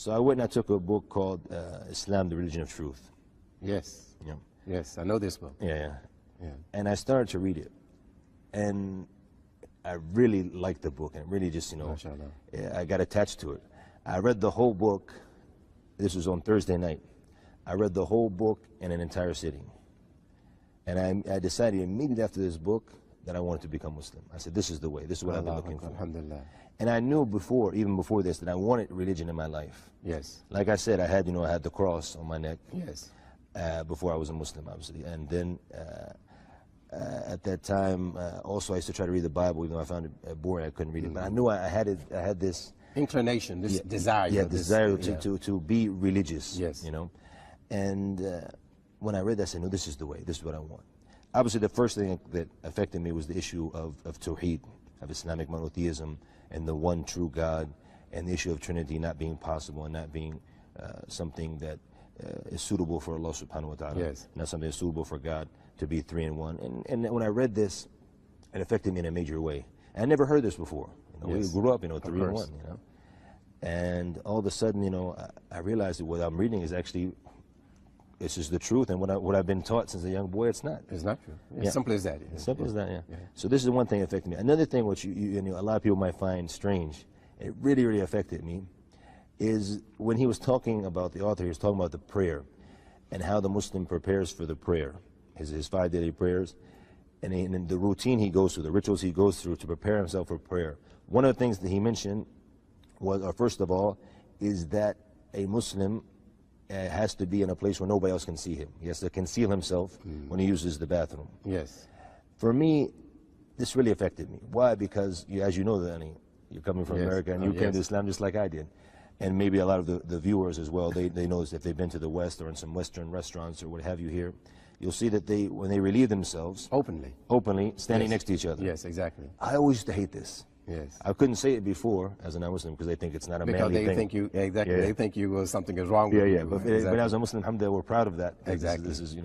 So I went and I took a book called Islam, the Religion of Truth. Yes. Yeah. Yes, I know this book. Yeah. Yeah. And I started to read it. And I really liked the book, and really just, I got attached to it. I read the whole book. This was on Thursday night. I read the whole book in an entire sitting. And I decided immediately after this book that I wanted to become Muslim. I said, this is the way. This is what I've been looking for. Alhamdulillah. And I knew before, even before this, that I wanted religion in my life. Yes. Like I said, I had the cross on my neck. Yes. Before I was a Muslim, obviously. And then at that time, also I used to try to read the Bible, even though I found it boring, I couldn't read it. But I knew I had this inclination, this desire. Yeah, desire to be religious. Yes. And when I read that, I said, no, this is the way. This is what I want. Obviously, the first thing that affected me was the issue of Tawheed, of Islamic monotheism, and the one true God, and the issue of Trinity not being possible and not being something that is suitable for Allah subhanahu wa ta'ala. Yes. Not something that's suitable for God to be three in one. And when I read this, it affected me in a major way. I never heard this before. Yes. We grew up, three in one, And all of a sudden, I realized that what I'm reading is actually, this is the truth, and what I've been taught since a young boy, it's not. It's not true. It's simple as that. As simple as that, yeah. So this is one thing that affected me. Another thing which a lot of people might find strange, it really, really affected me, is when he was talking about, the author, he was talking about the prayer and how the Muslim prepares for the prayer, his 5 daily prayers, and in the routine he goes through, the rituals he goes through to prepare himself for prayer. One of the things that he mentioned was, first of all, is that a Muslim has to be in a place where nobody else can see him. He has to conceal himself when he uses the bathroom. Yes. For me, this really affected me. Why? Because, as you know, Danny, you're coming from America, and you came to Islam just like I did. And maybe a lot of the viewers as well, they know this if they've been to the West or in some Western restaurants or what have you here, you'll see that when they relieve themselves openly standing next to each other. Yes, exactly. I always used to hate this. Yes. I couldn't say it before as a non-Muslim because they think it's not a manly thing. Because they think you, they think you something is wrong with you. But as a Muslim, alhamdulillah, we're proud of that. Exactly. This is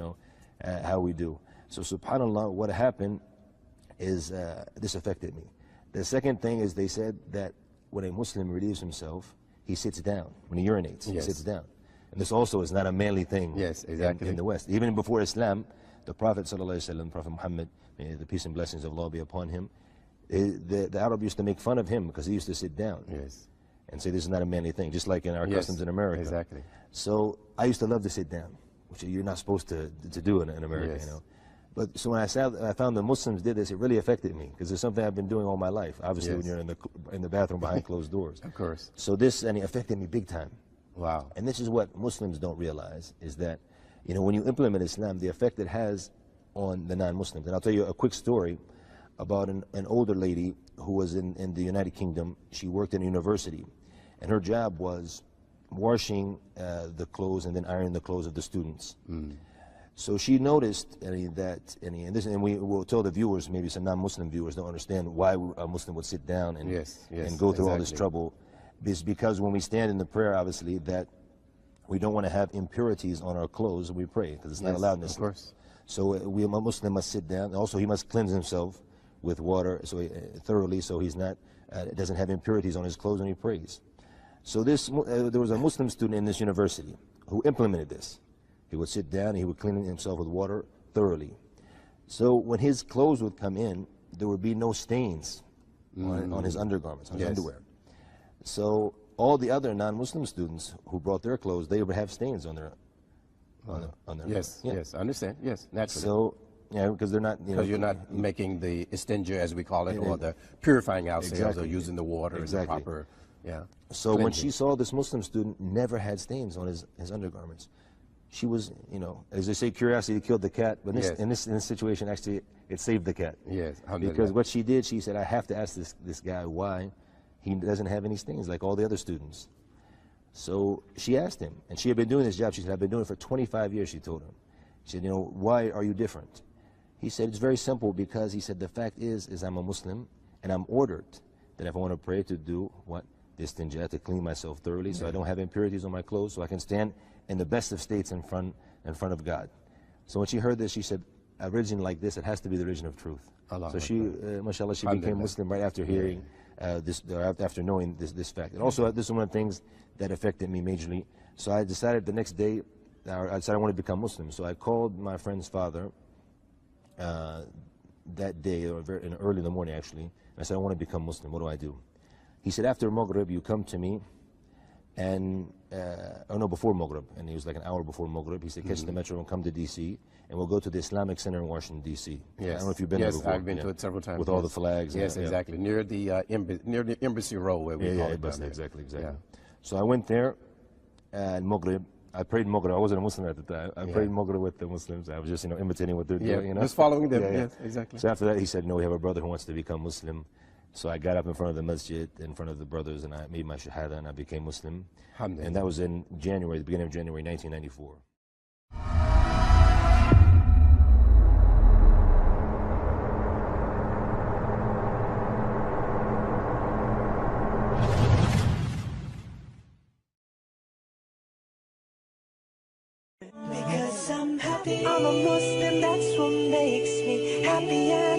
how we do. So subhanallah, what happened is this affected me. The second thing is they said that when a Muslim relieves himself, he sits down. When he urinates, he sits down. And this also is not a manly thing. Yes, exactly. In the West. Even before Islam, the Prophet ﷺ, Prophet Muhammad, may the peace and blessings of Allah be upon him, the Arab used to make fun of him because he used to sit down. Yes. And say this is not a manly thing, just like in our customs in America. Exactly. So I used to love to sit down, which you're not supposed to do in America, Yes. But so when I found the Muslims did this, it really affected me because it's something I've been doing all my life. Obviously, when you're in the bathroom behind closed doors. Of course. So this it affected me big time. Wow. And this is what Muslims don't realize is that, when you implement Islam, the effect it has on the non-Muslims. And I'll tell you a quick story about an older lady who was in the United Kingdom. She worked in a university, and her job was washing the clothes and then ironing the clothes of the students. So she noticed and we will tell the viewers, maybe some non-Muslim viewers don't understand why a Muslim would sit down and go through all this trouble. It's because when we stand in the prayer, obviously, that we don't want to have impurities on our clothes when we pray, because it's not allowed in Islam. Of course. So a Muslim must sit down. Also, he must cleanse himself with water thoroughly, so he's not doesn't have impurities on his clothes when he prays. So there was a Muslim student in this university who implemented this. He would sit down and he would clean himself with water thoroughly. So when his clothes would come in, there would be no stains on his undergarments, on his underwear. So all the other non-Muslim students who brought their clothes, they would have stains on their Yes, I understand. Yes, naturally. So because they're not, because you're not making the istinja, as we call it, or the purifying ourselves, or using the water in the proper. So when she saw this Muslim student never had stains on his undergarments, she was, as they say, curiosity killed the cat. But in this situation, actually, it saved the cat. Yes, because what she did, she said, I have to ask this guy why he doesn't have any stains like all the other students. So she asked him, and she had been doing this job. She said, I've been doing it for 25 years, she told him. She said, why are you different? He said, it's very simple, because he said, the fact is I'm a Muslim, and I'm ordered that if I want to pray, to do what? This istinja, to clean myself thoroughly, so I don't have impurities on my clothes, so I can stand in the best of states in front of God. So when she heard this, she said, a religion like this, it has to be the religion of truth. Allah, so she, mashallah, she became Muslim right after hearing after knowing this fact. And also, this is one of the things that affected me majorly. So I decided the next day, I decided I wanted to become Muslim. So I called my friend's father that day, or early in the morning actually, and I said, I want to become Muslim. What do I do? He said, after Maghrib, you come to me, and, oh no, before Maghrib, and he was like an hour before Maghrib. He said, catch the metro and come to D.C., and we'll go to the Islamic Center in Washington, D.C. Yes. I don't know if you've been there before. Yes, I've been to it several times. With all the flags. Yes, exactly. Near the Embassy Row, where we call it. Exactly. Yeah. So I went there, and Maghrib, I prayed Maghrib. I wasn't a Muslim at the time. I prayed Maghrib with the Muslims. I was just, imitating what they're doing, just following them. Yes, exactly. So after that, he said, no, we have a brother who wants to become Muslim. So I got up in front of the masjid, in front of the brothers, and I made my shahada, and I became Muslim. And that was in January, the beginning of January 1994. Because I'm happy, I'm a Muslim, that's what makes me happy.